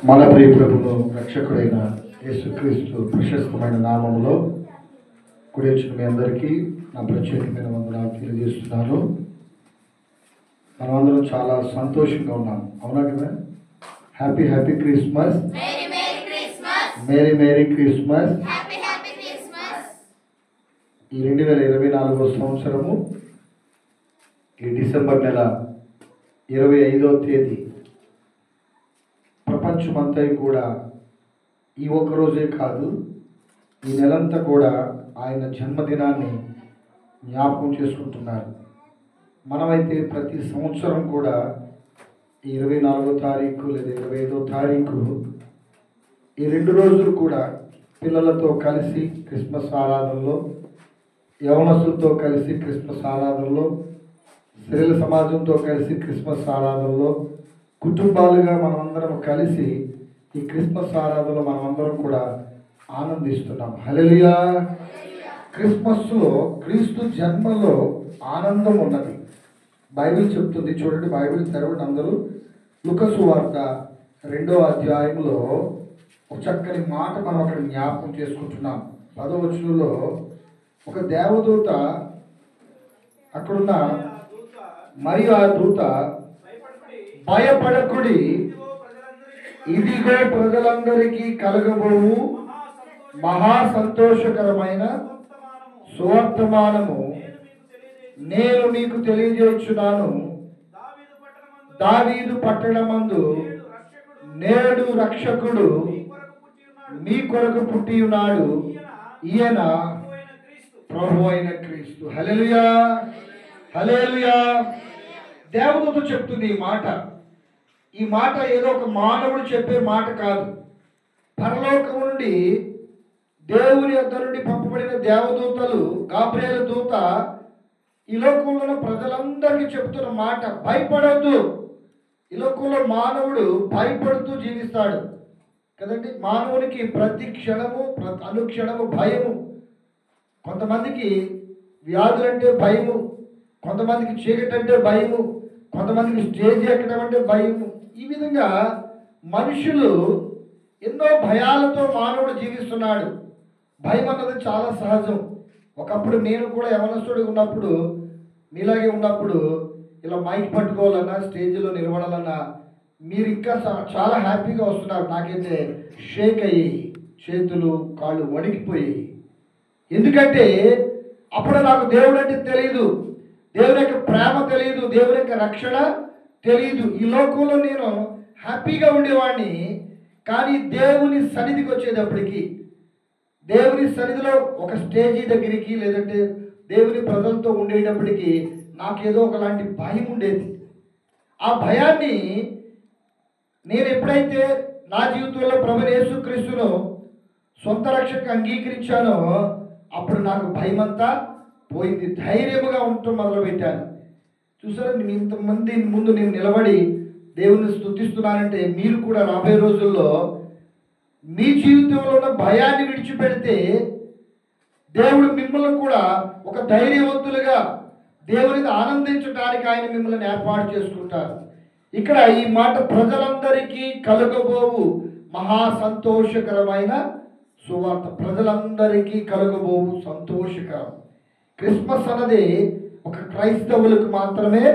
మన ప్రియ ప్రభువు రక్షకుడైన యేసుక్రీస్తు ప్రశస్తమైన నామములో కూడి వచ్చిన మీ అందరికీ నా ప్రత్యేకమైన వందనాలు తెలియజేస్తున్నాను. మనమందరం చాలా సంతోషంగా ఉన్నాం, అవునా కదా? Happy happy Christmas, merry merry Christmas. ఈ 2024 సంవత్సరము ఈ డిసెంబర్ నెల 25వ తేదీ ప్రపంచమంతా కూడా ఈ ఒక్కరోజే కాదు, ఈ నెలంతా కూడా ఆయన జన్మదినాన్ని జ్ఞాపకం చేసుకుంటున్నారు. మనమైతే ప్రతి సంవత్సరం కూడా ఈ 24వ తారీఖు లేదా 25వ తారీఖు ఈ 2 రోజులు కూడా పిల్లలతో కలిసి క్రిస్మస్ ఆరాధనలో, యవనస్తులతో కలిసి క్రిస్మస్ ఆరాధనలో, స్త్రీల సమాజంతో కలిసి క్రిస్మస్ ఆరాధనలో, కుటుంబాలుగా మనమందరం కలిసి ఈ క్రిస్మస్ ఆరాధనలో మనమందరం కూడా ఆనందిస్తున్నాం. హల్లెలూయా. క్రిస్మస్లో క్రీస్తు జన్మలో ఆనందం ఉన్నది. బైబిల్ చెప్తుంది, చూడండి, బైబిల్ తెరవండి అందరూ. లూకా సువార్త 2వ అధ్యాయంలో ఒక చక్కని మాట మనం అక్కడ జ్ఞాపకం చేసుకుంటున్నాం. 10వ వచనంలో ఒక దేవదూత అక్కడున్న మరియు ఆ దూత, భయపడకుడి, ఇదిగో ప్రజలందరికీ కలగబోవు మహా సంతోషకరమైన సువర్తమానము నేను మీకు తెలియజేయుచున్నాను. దావీదు పట్టణమందు నేడు రక్షకుడు మీ కొరకు పుట్టి ఉన్నాడు, ఈయన ప్రభు అయిన క్రీస్తు. హల్లెలూయా, హల్లెలూయా. దేవదూత చెప్తుంది ఈ మాట. ఈ మాట ఏదో ఒక మానవుడు చెప్పే మాట కాదు. పరలోకం నుండి దేవుని యొద్ద నుండి పంపబడిన దేవదూతలు, గాబ్రియేలు దూత ఈ లోకంలో ఉన్న ప్రజలందరికీ చెప్తున్న మాట, భయపడొద్దు. ఈ లోకంలో మానవుడు భయపడుతూ జీవిస్తాడు కదండి. మానవునికి ప్రతి క్షణము అనుక్షణము భయము. కొంతమందికి వ్యాధులంటే భయము, కొంతమందికి చీకటి అంటే భయము, కొంతమందికి స్టేజ్ ఎక్కడం అంటే భయము. ఈ విధంగా మనుషులు ఎన్నో భయాలతో మానవుడు జీవిస్తున్నాడు. భయం అన్నది చాలా సహజం. ఒకప్పుడు నేను కూడా యవనస్తుడిగా ఉన్నప్పుడు, మీలాగే ఉన్నప్పుడు, ఇలా మైక్ పట్టుకోవాలన్నా, స్టేజ్లో నిలబడాలన్నా మీరు ఇంకా చాలా హ్యాపీగా వస్తున్నారు. నాకైతే షేక్ అయ్యి చేతులు కాళ్ళు వణికిపోయి. ఎందుకంటే అప్పుడు నాకు దేవుడు అంటే తెలియదు, దేవుని యొక్క ప్రేమ తెలియదు, దేవుని యొక్క రక్షణ తెలియదు. ఈ లోకంలో నేను హ్యాపీగా ఉండేవాడిని. కానీ దేవుని సన్నిధికి వచ్చేటప్పటికి, దేవుని సన్నిధిలో ఒక స్టేజీ దగ్గరికి లేదంటే దేవుని ప్రజలతో ఉండేటప్పటికి నాకేదో ఒకలాంటి భయం ఉండేది. ఆ భయాన్ని నేను ఎప్పుడైతే నా జీవితంలో ప్రభు యేసుక్రీస్తును సొంత రక్షకు అంగీకరించానో అప్పుడు నాకు భయమంతా పోయింది. ధైర్యముగా ఉండటం మొదలుపెట్టాను. చూసారా, ఇంతమంది ముందు నేను నిలబడి దేవుని స్తుతిస్తున్నానంటే మీరు కూడా రాబోయే రోజుల్లో మీ జీవితంలో ఉన్న భయాన్ని విడిచిపెడితే దేవుడు మిమ్మల్ని కూడా ఒక ధైర్యవంతులుగా దేవునిని ఆనందించడానికి ఆయన మిమ్మల్ని ఏర్పాటు చేసుకుంటారు. ఇక్కడ ఈ మాట, ప్రజలందరికీ కలుగబోవు మహా సంతోషకరమైన సువార్త. ప్రజలందరికీ కలుగబోవు సంతోషకరం. క్రిస్మస్ అన్నది ఒక క్రైస్తవులకు మాత్రమే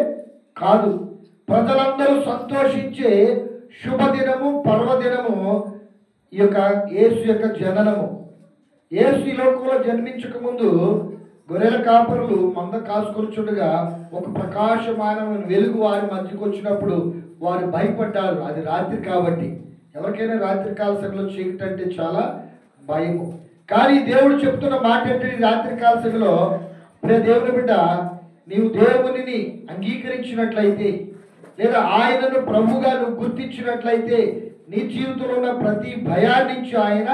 కాదు, ప్రజలందరూ సంతోషించే శుభదినము, పర్వదినము ఈ యొక్క యేసు యొక్క జననము. యేసు ఈ లోకంలో జన్మించక ముందు గొర్రెల కాపరులు మంద కాసుకొచ్చుండగా ఒక ప్రకాశమానమైన వెలుగు వారి మధ్యకు వచ్చినప్పుడు వారు భయపడ్డారు. అది రాత్రి కాబట్టి. ఎవరికైనా రాత్రికాల సమయంలో చీకటి అంటే చాలా భయము. కానీ దేవుడు చెప్తున్న మాట ఏంటి? రాత్రికాల సమయంలో, ప్రియ దేవుని బిడ్డ, నీవు దేవునిని అంగీకరించినట్లయితే లేదా ఆయనను ప్రభుగా నువ్వు గుర్తించినట్లయితే నీ జీవితంలో ఉన్న ప్రతి భయాన్ని నుంచి ఆయన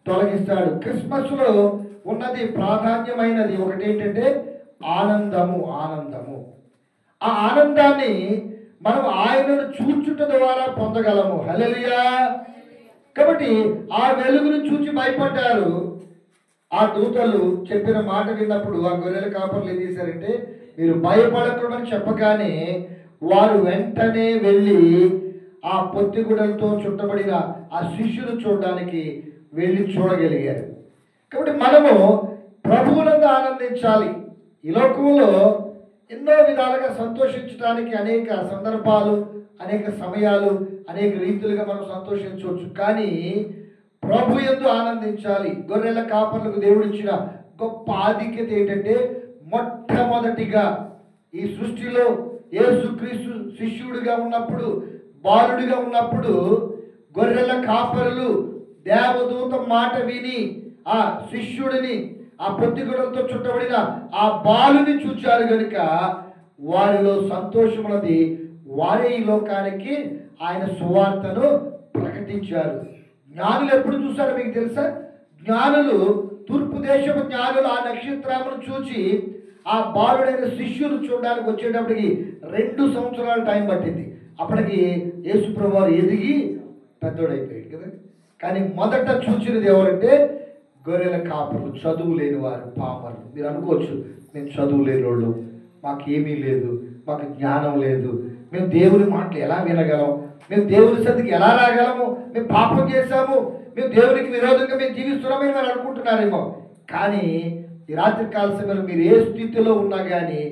తొలగిస్తాడు. క్రిస్మస్లో ఉన్నది ప్రాధాన్యమైనది ఒకటి ఏంటంటే ఆనందము. ఆనందము, ఆ ఆనందాన్ని మనం ఆయనను చూచుట ద్వారా పొందగలము. హల్లెలూయా. కాబట్టి ఆ వెలుగును చూచి భయపడ్డారు. ఆ దూతలు చెప్పిన మాట విన్నప్పుడు ఆ గొర్రెల కాపర్లు ఏం చేశారంటే, మీరు భయపడకూడదని చెప్పగానే వారు వెంటనే వెళ్ళి ఆ పొత్తిగుడలతో చుట్టబడిన ఆ శిష్యులు చూడడానికి వెళ్ళి చూడగలిగారు. కాబట్టి మనము ప్రభువునందు ఆనందించాలి. ఈ లోకంలో ఎన్నో విధాలుగా సంతోషించడానికి అనేక సందర్భాలు, అనేక సమయాలు, అనేక రీతులుగా మనం సంతోషించవచ్చు. కానీ ప్రభు యందు ఆనందించాలి. గొర్రెల కాపర్లకు దేవుడిచ్చిన గొప్ప ఆధిక్యత ఏంటంటే, మొట్టమొదటిగా ఈ సృష్టిలో యేసుక్రీస్తు శిష్యుడిగా ఉన్నప్పుడు, బాలుడిగా ఉన్నప్పుడు గొర్రెల కాపరులు దేవదూత మాట విని ఆ శిష్యుడిని, ఆ పొత్తిగుడలతో చుట్టబడిన ఆ బాలుని చూచారు కనుక వారిలో సంతోషమున్నది. వారే ఈ లోకానికి ఆయన సువార్తను ప్రకటించారు. జ్ఞానులు ఎప్పుడు చూశారో మీకు తెలుసా? జ్ఞానులు, తూర్పు దేశపు జ్ఞానులు ఆ నక్షత్రమును చూచి ఆ బాలుడైన శిష్యులు చూడడానికి వచ్చేటప్పటికి 2 సంవత్సరాల టైం పట్టింది. అప్పటికి యేసుప్రభువు వారు ఎదిగి పెద్దోడైపోయాడు కదా. కానీ మొదట చూసినది ఎవరంటే గొర్రెల కాపరులు, చదువు లేని వారు, పామరులు. మీరు అనుకోవచ్చు, మేము చదువు లేని వాళ్ళు, మాకేమీ లేదు, మాకు జ్ఞానం లేదు, మేము దేవుని మాటలు ఎలా వినగలం, మేము దేవుని సన్నిధికి ఎలా రాగలము, మేము పాపం చేశాము, మేము దేవునికి విరోధంగా మేము జీవిస్తున్నామని మీరు అనుకుంటున్నారేమో. కానీ ఈ రాత్రి కాల సమయంలో మీరు ఏ స్థితిలో ఉన్నా కానీ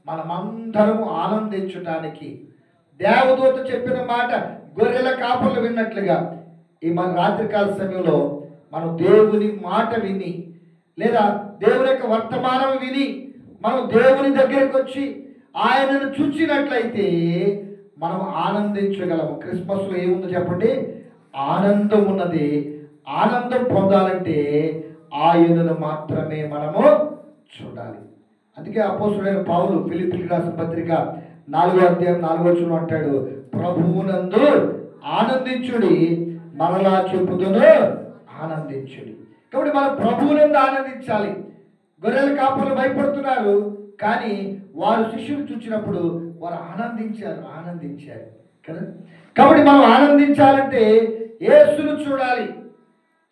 మనమందరము ఆనందించడానికి దేవదూత చెప్పిన మాట గొర్రెల కాపర్లు విన్నట్లుగా ఈ మన రాత్రికాల సమయంలో మనం దేవుని మాట విని, లేదా దేవుని యొక్క వర్తమానం విని మనం దేవుని దగ్గరికి వచ్చి ఆయనను చూచినట్లయితే మనం ఆనందించగలము. క్రిస్మస్లో ఏముందో చెప్పండి? ఆనందం ఉన్నది. ఆనందం పొందాలంటే ఆయనను మాత్రమే మనము చూడాలి. అందుకే అపోస్తలుడైన పౌలు ఫిలిప్పీయులకు రాసిన పత్రిక 4వ అధ్యాయం 4వ వచనం అంటాడు, ప్రభువునందు ఆనందించుడి, మరలా చెప్పుదును ఆనందించుడి. కాబట్టి మనం ప్రభువునందు ఆనందించాలి. గొర్రెల కాపర్లు భయపడుతున్నారు, కానీ వారు శిష్యులు చూసినప్పుడు వారు ఆనందించారు కదా. కాబట్టి మనం ఆనందించాలంటే యేసును చూడాలి,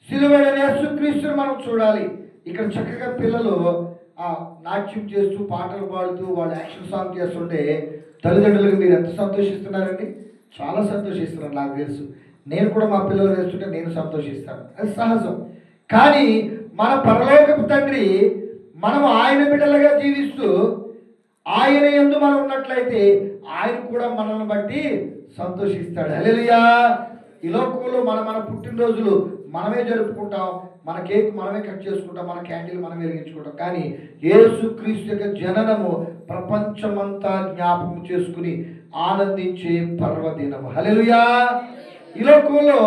సిలువైన యేసుక్రీస్తును మనం చూడాలి. ఇక్కడ చక్కగా పిల్లలు నాట్యం చేస్తూ, పాటలు పాడుతూ, వాళ్ళు యాక్షన్ సాంగ్ చేస్తుంటే తల్లిదండ్రులకు మీరు ఎంత సంతోషిస్తున్నారండి? చాలా సంతోషిస్తున్నారు. నాకు తెలుసు, నేను కూడా మా పిల్లలు వేస్తుంటే నేను సంతోషిస్తాను, అది సహజం. కానీ మన పరలోకపు తండ్రి మనం ఆయన బిడ్డలుగా జీవిస్తూ ఆయన యందు మనం ఉన్నట్లయితే ఆయన కూడా మనల్ని బట్టి సంతోషిస్తాడు. హల్లెలూయా. ఈ లోకంలో మన పుట్టినరోజులు మనమే జరుపుకుంటాం, మన కేక్ మనమే కట్ చేసుకుంటాం, మన క్యాండిల్ మనం వెలిగించుకుంటాం. కానీ యేసుక్రీస్తు యొక్క జననము ప్రపంచమంతా జ్ఞాపకం చేసుకుని ఆనందించే పర్వదినం. హల్లెలూయా. ఈ లోకంలో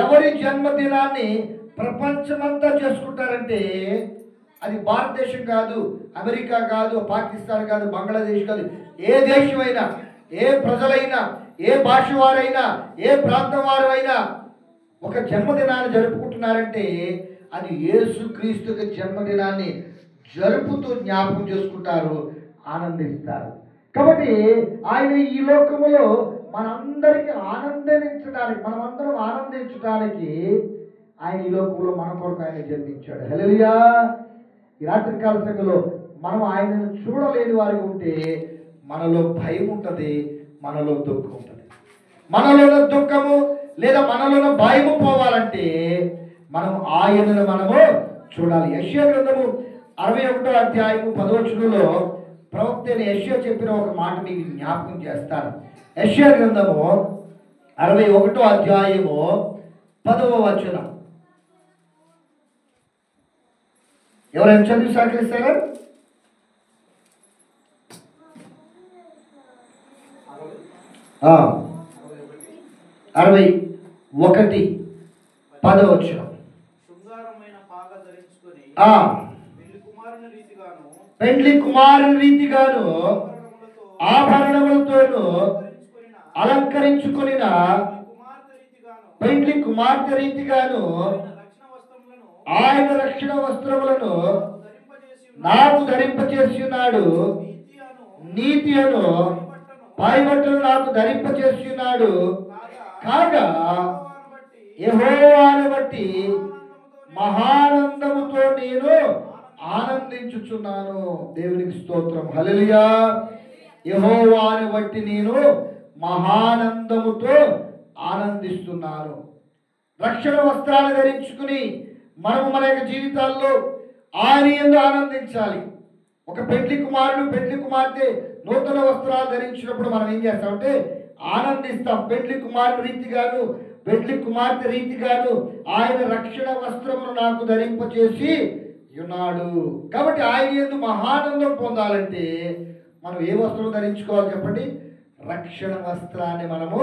ఎవరి జన్మదినాన్ని ప్రపంచమంతా చేసుకుంటారంటే అది భారతదేశం కాదు, అమెరికా కాదు, పాకిస్తాన్ కాదు, బంగ్లాదేశ్ కాదు, ఏ దేశమైనా, ఏ ప్రజలైనా, ఏ భాష వారైనా, ఏ ప్రాంతం వారు అయినా ఒక జన్మదినాన్ని జరుపుకుంటున్నారంటే అది యేసుక్రీస్తు జన్మదినాన్ని జరుపుతూ జ్ఞాపకం చేసుకుంటారు, ఆనందిస్తారు. కాబట్టి ఆయన ఈ లోకములో మనందరికీ ఆనందించడానికి, మనమందరం ఆనందించడానికి ఆయన ఈ లోకంలో మన కొరకు ఆయన జన్మించాడు. హల్లెలూయా. ఈ రాత్రికాల సమయంలో మనం ఆయనను చూడలేని వారికి ఉంటే మనలో భయం ఉంటుంది, మనలో దుఃఖం ఉంటుంది. మనలో దుఃఖము లేదా మనలో భయము పోవాలంటే మనం ఆయనను మనము చూడాలి. యెషయా గ్రంథము 61వ అధ్యాయము 10వ వచనంలో ప్రవక్త అయిన యెషయా చెప్పిన ఒక మాట మీకు జ్ఞాపకం చేస్తాను. యెషయా గ్రంథము 61వ అధ్యాయము 10వ వచనం. ఎవరైనా చదివి సహకరిస్తారా? 61:10 వచనం. పెండ్లి కుమారుని రీతిగాను ఆభరణములతోను అలంకరించుకొనిన పెండ్లి కుమార్తె రీతిగాను ఆయన రక్షణ వస్త్రములను నాకు ధరింపచేసి ఉన్నాడు, నీతి అను పైబట్టలు నాకు ధరింపచేసి ఉన్నాడు. కాగా యెహోవాను బట్టి మహానందముతో నేను ఆనందించుచున్నాను. దేవునికి స్తోత్రం. హల్లెలూయా. యెహోవాను బట్టి నేను మహానందముతో ఆనందిస్తున్నాను. రక్షణ వస్త్రాలు ధరించుకుని మనము మన యొక్క జీవితాల్లో ఆయన యందు ఆనందించాలి. ఒక పెండ్లి కుమారుడు పెండ్లి కుమార్తె నూతన వస్త్రాలు ధరించినప్పుడు మనం ఏం చేస్తామంటే ఆనందిస్తాం. పెండ్లి కుమారుడు రీతిగాను పెండ్లి కుమార్తె రీతిగాను ఆయన రక్షణ వస్త్రమును నాకు ధరింపచేసి ఉన్నాడు. కాబట్టి ఆయన యందు మహానందం పొందాలంటే మనం ఏ వస్త్రం ధరించుకోవాలి చెప్పండి? రక్షణ వస్త్రాన్ని మనము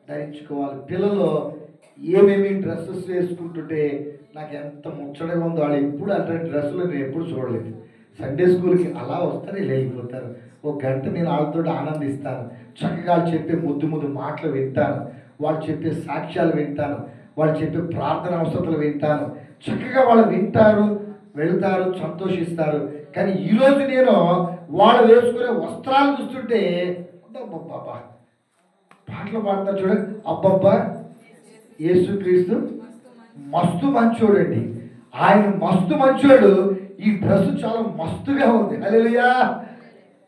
ధరించుకోవాలి. పిల్లలు ఏమేమి డ్రెస్సెస్ వేసుకుంటుంటే నాకు ఎంత ముచ్చటగా ఉందో. వాళ్ళు ఎప్పుడు అలాంటి డ్రెస్సులు నేను ఎప్పుడు చూడలేదు. సండే స్కూల్కి అలా వస్తారు, వెళ్ళిపోతారు. ఒక గంట నేను వాళ్ళతో ఆనందిస్తాను. చక్కగా వాళ్ళు చెప్పే ముద్దు ముద్దు మాటలు వింటాను, వాళ్ళు చెప్పే సాక్ష్యాలు వింటాను, వాళ్ళు చెప్పే ప్రార్థన అవసరాలు వింటాను. చక్కగా వాళ్ళు వింటారు, వెళ్తారు, సంతోషిస్తారు. కానీ ఈరోజు నేను వాళ్ళు వేసుకునే వస్త్రాలు చూస్తుంటే అబ్బబ్బబ్బా, పాటలు పాడతారు చూడండి. అబ్బబ్బా, యేసుక్రీస్తు మస్తు మంచోడండి, ఆయన మస్తు మంచోడు, ఈ డ్రెస్ చాలా మస్తుగా ఉంది. హల్లెలూయా.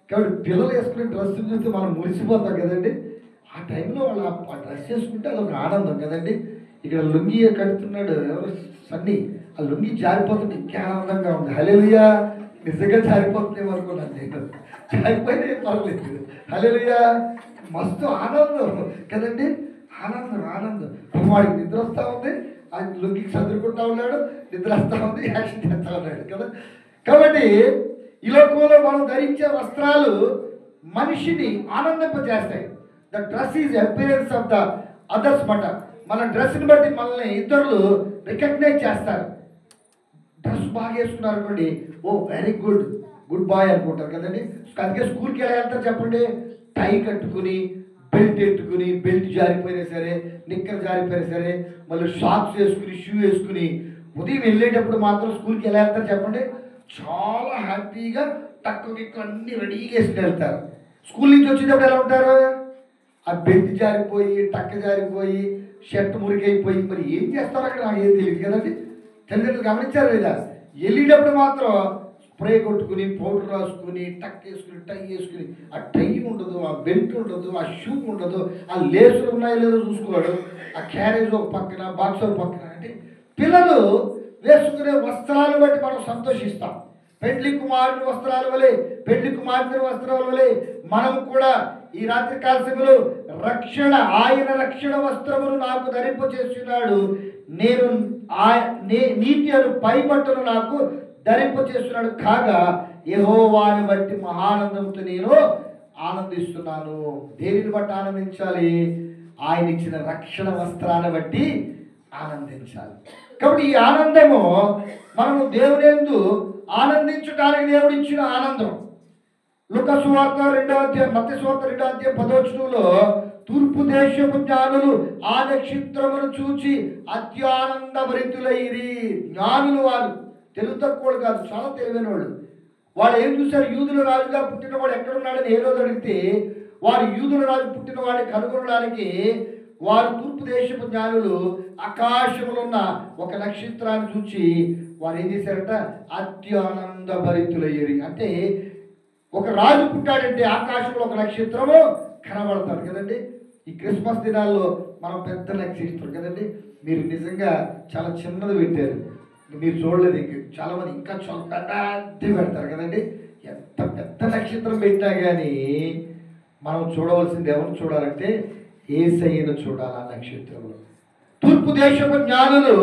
కాబట్టి పిల్లలు వేసుకునే డ్రెస్ చూస్తే మనం మురిసిపోతాం కదండి. ఆ టైంలో వాళ్ళు ఆ డ్రెస్ వేసుకుంటే అదొక ఆనందం కదండి. ఇక్కడ లుంగి కడుతున్నాడు ఎవరు, సన్నీ, ఆ లుంగి జారిపోతుంటే ఇంకా ఆనందంగా ఉంది. హల్లెలూయా. నిజంగా జారిపోతుందేమో అనుకున్నాను నేను. జారిపోయినా ఏం పర్లేదు. హల్లెలూయా. మస్తు ఆనందం కదండి. ఆనందం ఆనందం. వాడికి నిద్ర వస్తూ ఉంది, ఆ లుంగికి చదువుకుంటా ఉన్నాడు, నిద్ర వస్తూ ఉంది, యాక్షన్ చేస్తూ ఉన్నాడు కదా. కాబట్టి ఈ లోకంలో మనం ధరించే వస్త్రాలు మనిషిని ఆనందింపజేస్తాయి. The dress is appearance of the others మాట. మన డ్రెస్ని బట్టి మనల్ని ఇతరులు రికగ్నైజ్ చేస్తారు. డ్రెస్ బాగా వేసుకున్నారు అనుకోండి, ఓ వెరీ గుడ్, గుడ్ బాయ్ అనుకుంటారు కదండి. అందుకే స్కూల్కి ఎలా వెళ్తారు చెప్పండి? టై కట్టుకుని, బెల్ట్ ఎట్టుకుని, బెల్ట్ జారిపోయినా సరే, నిక్కర్ జారిపోయినా సరే, మళ్ళీ షాక్స్ వేసుకుని, షూ వేసుకుని ఉదయం వెళ్ళేటప్పుడు మాత్రం స్కూల్కి ఎలా వెళ్తారు చెప్పండి? చాలా హ్యాపీగా టక్కు గిక్కు అన్నీ రెడీగా వేసుకుని వెళ్తారు. స్కూల్ నుంచి వచ్చేటప్పుడు ఎలా ఉంటారు? ఆ బెల్ట్ జారిపోయి, టక్క జారిపోయి, షర్ట్ మురికైపోయి, మరి ఏం చేస్తారో అక్కడ నాకు ఏం తెలియదు కదండి. తల్లిదండ్రులు గమనించారు లేదా? వెళ్ళేటప్పుడు మాత్రం స్ప్రే కొట్టుకుని, పౌడర్ రాసుకుని, టక్ వేసుకుని, టై వేసుకుని, ఆ టై ఉండదు, ఆ బెల్ట్ ఉండదు, ఆ షూ ఉండదు, ఆ లేసులు ఉన్నాయో లేదో చూసుకోవడం, ఆ క్యారేజ్ ఒక పక్కన, బాక్స్ ఒక పక్కన. అంటే పిల్లలు వేసుకునే వస్త్రాలు బట్టి మనం సంతోషిస్తాం. పెండ్లి కుమారుని వస్త్రాల వలె, పెండ్లి కుమార్తె వస్త్రాల వలె మనం కూడా ఈ రాత్రి కాల సమయంలో ఆయన రక్షణ వస్త్రమును నాకు ధరింపచేస్తున్నాడు, నేను నీతి అను పైబట్టను నాకు ధరింపచేస్తున్నాడు కాగా యెహోవాని బట్టి మహానందంతో నేను ఆనందిస్తున్నాను. దేనిని బట్టి ఆనందించాలి? ఆయన ఇచ్చిన రక్షణ వస్త్రాన్ని బట్టి ఆనందించాలి. కాబట్టి ఈ ఆనందము మనము దేవుని యందు ఆనందించడానికి దేవుడు ఇచ్చిన ఆనందం. లూకా సువార్త 2వ అధ్యాయం, మత్తయి సువార్త 2వ అధ్యాయం 10వ వచనంలో తూర్పు దేశపు జ్ఞానులు ఆ నక్షత్రమును చూచి అత్యానంద భరితులైరి. జ్ఞానులు వారు, తెలుగు తక్కువ కాదు, చాలా తెలివైన వాళ్ళు. వాళ్ళు ఏం చూశారు? యూదుల రాజుగా పుట్టినవాడు ఎక్కడున్నాడని హేరోదు అడిగితే వారు యూదుల రాజు పుట్టిన వాడిని కనుగొనడానికి వారు తూర్పు దేశపు జ్ఞానులు ఆకాశంలో ఉన్న ఒక నక్షత్రాన్ని చూచి వారు ఏం చేశారట? అత్యానంద భరితులయ్యేరి. అంటే ఒక రాజు పుట్టాడంటే ఆకాశంలో ఒక నక్షత్రము కనబడతాడు కదండి. ఈ క్రిస్మస్ దినాల్లో మనం పెద్ద నక్షత్రం కదండి. మీరు నిజంగా చాలా చిన్నది పెట్టారు, మీరు చూడలేదు. చాలామంది ఇంకా చాలా పెద్దది పెడతారు కదండి. ఎంత పెద్ద నక్షత్రం పెట్టినా కానీ మనం చూడవలసింది ఎవరు చూడాలంటే యేసయ్యను చూడాలి. ఆ నక్షత్రంలో తూర్పు దేశపు జ్ఞానులు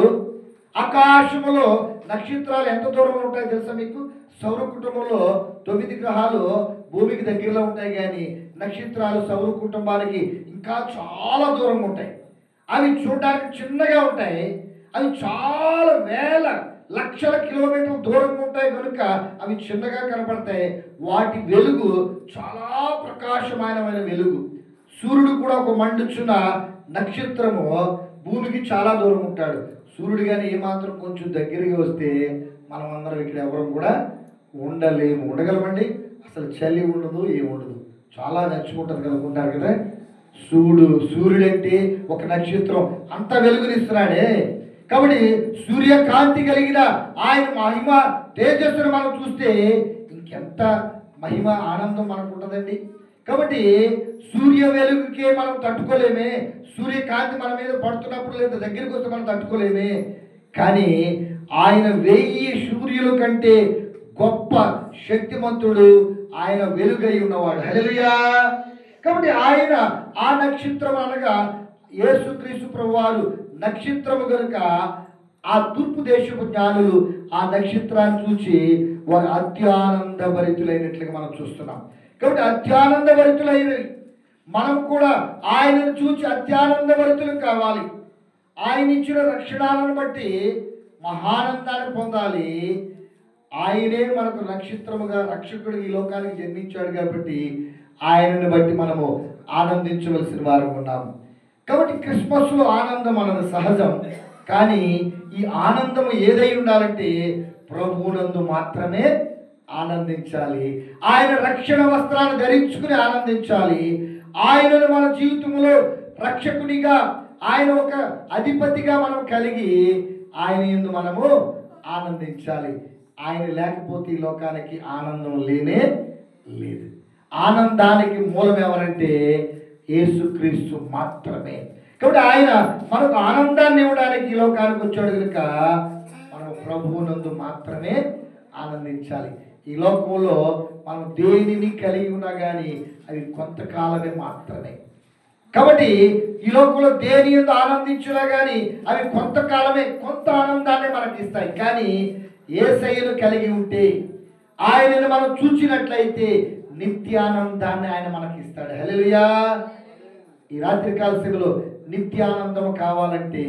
ఆకాశములో నక్షత్రాలు ఎంత దూరంలో ఉంటాయో తెలుసా మీకు? సౌర కుటుంబంలో 9 గ్రహాలు భూమికి దగ్గరలో ఉంటాయి, కానీ నక్షత్రాలు సౌర కుటుంబానికి ఇంకా చాలా దూరంగా ఉంటాయి. అవి చూడడానికి చిన్నగా ఉంటాయి, అవి చాలా వేల లక్షల కిలోమీటర్ల దూరంగా ఉంటాయి కనుక అవి చిన్నగా కనపడతాయి. వాటి వెలుగు చాలా ప్రకాశమానమైన వెలుగు. సూర్యుడు కూడా ఒక మండుచున్న నక్షత్రము భూమికి చాలా దూరం ఉంటాడు. సూర్యుడు కానీ ఏమాత్రం కొంచెం దగ్గరికి వస్తే మనం అందరం ఇక్కడ ఎవరు కూడా ఉండలేము. ఉండగలమండి? అసలు చలి ఉండదు, ఏముండదు, చాలా నచ్చుకుంటుంది కనుకుంటారు కదా. సూర్యుడంటే ఒక నక్షత్రం అంత వెలుగునిస్తున్నాడే. కాబట్టి సూర్యకాంతి కలిగిన ఆయన మహిమ తేజస్సును మనం చూస్తే ఇంకెంత మహిమ ఆనందం మనకు ఉంటుందండి. కాబట్టి సూర్య వెలుగుకే మనం తట్టుకోలేమే, సూర్యకాంతి మన మీద పడుతున్నప్పుడు లేదా దగ్గరికి వస్తే మనం తట్టుకోలేమే. కానీ ఆయన 1000 సూర్యుల కంటే గొప్ప శక్తిమంతుడు, ఆయన వెలుగై ఉన్నవాడు. హల్లెలూయా. కాబట్టి ఆయన ఆ నక్షత్రం అనగా యేసుక్రీస్తు ప్రభువారు నక్షత్రము కనుక ఆ తూర్పు దేశపు జ్ఞానులు ఆ నక్షత్రాన్ని చూసి వారు అత్యానంద భరితులైనట్లుగా మనం చూస్తున్నాం. కాబట్టి అత్యానంద భరితులైన మనం కూడా ఆయనను చూసి అత్యానంద భరితులు కావాలి. ఆయన ఇచ్చిన రక్షణాలను బట్టి మహానందాన్ని పొందాలి. ఆయనే మనకు నక్షత్రముగా రక్షకుడు ఈ లోకానికి జన్మించాడు కాబట్టి ఆయనను బట్టి మనము ఆనందించవలసిన వారు ఉన్నాము. కాబట్టి క్రిస్మస్లో ఆనందం అన్నది సహజం. కానీ ఈ ఆనందము ఏదై ఉండాలంటే ప్రభువునందు మాత్రమే ఆనందించాలి. ఆయన రక్షణ వస్త్రాన్ని ధరించుకుని ఆనందించాలి. ఆయనను మన జీవితంలో రక్షకునిగా, ఆయన ఒక అధిపతిగా మనం కలిగి ఆయన యందు మనము ఆనందించాలి. ఆయన లేకపోతే ఈ లోకానికి ఆనందం లేనే లేదు. ఆనందానికి మూలం ఎవరంటే యేసుక్రీస్తు మాత్రమే. కాబట్టి ఆయన మనకు ఆనందాన్ని ఇవ్వడానికి ఈ లోకానికి వచ్చాడు కనుక మనం ప్రభువునందు మాత్రమే ఆనందించాలి. ఈ లోకంలో మనం దేనిని కలిగి ఉన్నా కానీ అవి కొంతకాలమే మాత్రమే. కాబట్టి ఈ లోకంలో దేని యందు ఆనందించినా కానీ అవి కొంతకాలమే, కొంత ఆనందాన్ని మనకి ఇస్తాయి. కానీ యేసయ్యను కలిగి ఉంటే, ఆయనను మనం చూచినట్లయితే నిత్యానందాన్ని ఆయన మనకి ఇస్తాడు. హల్లెలూయా. ఈ రాత్రికాల సేవలో నిత్యానందము కావాలంటే,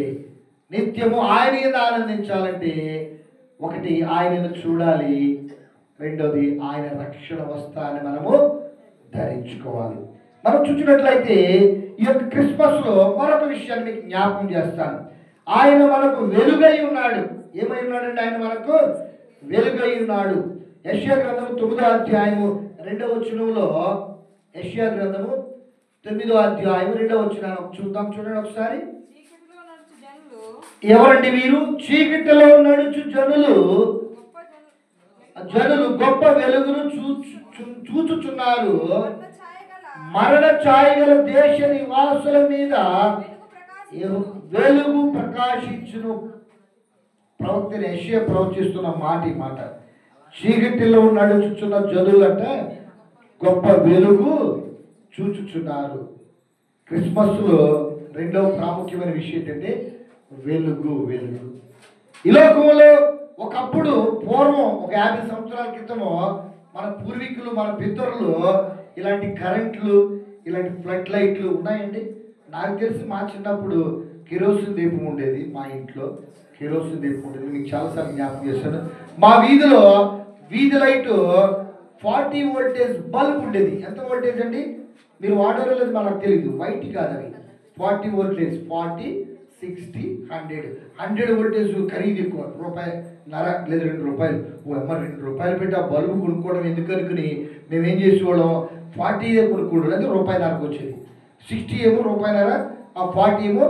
నిత్యము ఆయన యందు ఆనందించాలంటే, ఒకటి ఆయనను చూడాలి, రెండోది ఆయన రక్షణ వస్త్రాన్ని మనము ధరించుకోవాలి. మనం చూసినట్లయితే ఈ యొక్క క్రిస్మస్లో మరొక విషయాన్ని మీకు జ్ఞాపకం చేస్తాను. ఆయన మనకు వెలుగై ఉన్నాడు. ఏమై ఉన్నాడండి? ఆయన మనకు వెలుగై ఉన్నాడు. యెషయా గ్రంథము 9వ అధ్యాయము 2వ వచనంలో, యెషయా గ్రంథము 9వ అధ్యాయం 2వ వచనం చూద్దాం. చూడండి ఒకసారి. ఎవరండి వీరు? చీకటిలో నడుచు జనులు గొప్ప వెలుగును చూచుచున్నారు. మరణ ఛాయగల దేశ నివాసుల మీద వెలుగు ప్రకాశించును. ప్రవక్త యెషయా ప్రవచిస్తున్న మాట. చీకటిలో నడుచుచున్న జనులంట గొప్ప వెలుగు చూచుచున్నారు. క్రిస్మస్లో రెండవ ప్రాముఖ్యమైన విషయం ఏంటంటే వెలుగు. ఈ లోకంలో ఒకప్పుడు పూర్వం ఒక 50 సంవత్సరాల క్రితము మన పూర్వీకులు, మన పితరులు ఇలాంటి కరెంట్లు, ఇలాంటి ఫ్లడ్ లైట్లు ఉన్నాయండి. నాకు తెలిసి మా చిన్నప్పుడు కిరోసిన్ దీపం ఉండేది. మా ఇంట్లో కిరోసిన్ దీపం ఉండేది. మీకు చాలాసార్లు జ్ఞాపకం చేశాను. మా వీధిలో వీధి లైటు 40 వోల్టేజ్ బల్బ్ ఉండేది. ఎంత వోల్టేజ్ అండి? మీరు వాడారో లేదు మనకు తెలియదు. వైట్ కాదు అవి. 40 వోల్టేజ్, 40, 60, 100 వోల్టేజ్ ఖరీదు ఎక్కువ. ₹1.5 లేదా ₹2. ఓ అమ్మ ₹2 పెట్టి ఆ బల్బు కొనుక్కోవడం ఎందుకు అనుకుని మేమేం చేసేవాళ్ళం, 40 కొనుక్కోవడం లేదా ₹1.5 వచ్చేది. 60 ఏమో ₹1.5, ఆ 40 ఏమో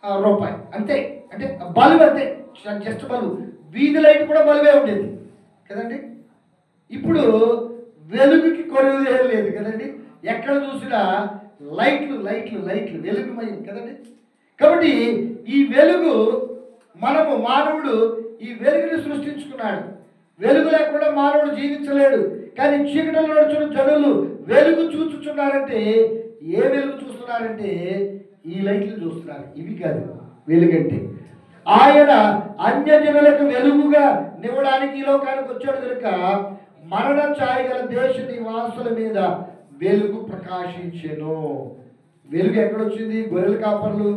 ₹1. అంతే. అంటే బల్బ్ అంతే, జస్ట్ బల్బు. వీధి లైట్ కూడా బల్బే ఉండేది కదండి. ఇప్పుడు వెలుగుకి కొలువు లేదు కదండి. ఎక్కడ చూసినా లైట్లు వెలుగుమయం కదండి. కాబట్టి ఈ వెలుగు మానవుడు ఈ వెలుగుని సృష్టించుకున్నాడు. వెలుగు లేకుండా మానవుడు జీవించలేడు. కానీ చీకటిలో నడుచున్న జనులు వెలుగు చూచుచున్నారంటే, ఏ వెలుగు చూస్తున్నారంటే ఈ లైట్లు చూస్తున్నారు. ఇవి కాదు వెలుగంటే. ఆయన అన్యజనులకు వెలుగుగా నివ్వడానికి ఈ లోకానికి వచ్చాడు కనుక మరణ ఛాయగల దేశ నివాసుల మీద వెలుగు ప్రకాశించెను. వెలుగు ఎక్కడొచ్చింది? గొర్రెల కాపర్లు